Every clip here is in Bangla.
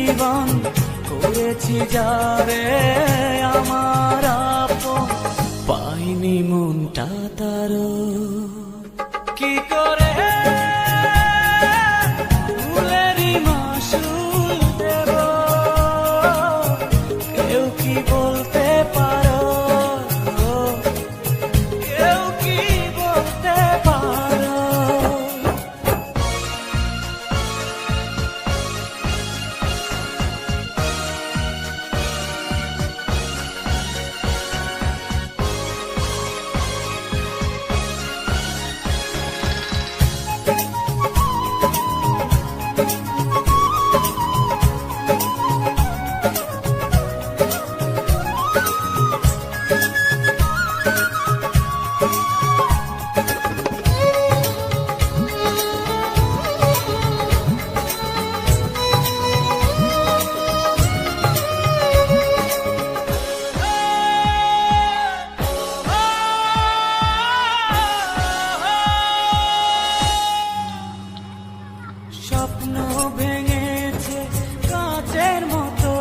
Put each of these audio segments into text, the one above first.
জীবন করেছি যারে আমার আপন, পাইনি মনটা তার। কি করে ফুলেরই মাসুল দেব, কেউ কি বলতে পারো, কেউ কি বলতে পারো। স্বপ্ন ভেঙেছে কাঁচের মতো,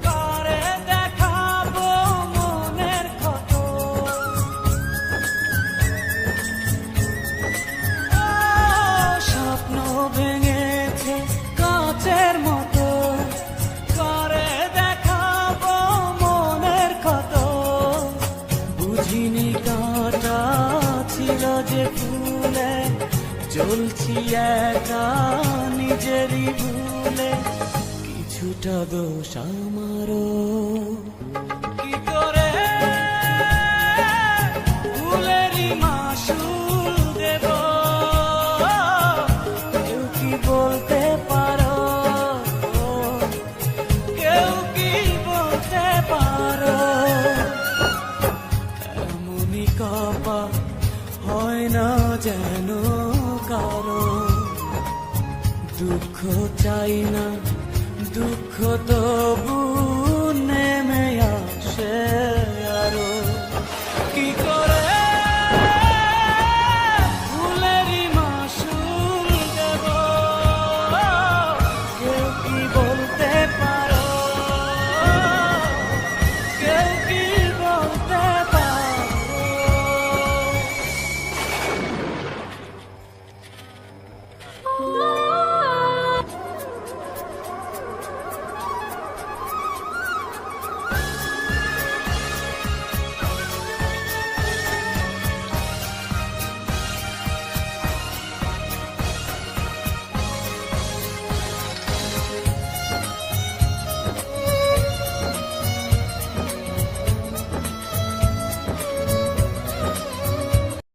কারে দেখাবো মনের ক্ষত। স্বপ্ন ভেঙেছে কাঁচের মতো, কারে দেখাবো মনের ক্ষত। বুঝিনি কাঁটা ছিল যে ফুলে, চলছি একা নিজেরই ভুলে, কিছুটা দোষ আমারও। কি করে ফুলেরই মাসুল দেব, কেউ কি বলতে পারো, কেউ কি বলতে পারো। এমনই কপাল হয় না যেন কারো, দুঃখ চাই না দুঃখ তবু নেমে আসে।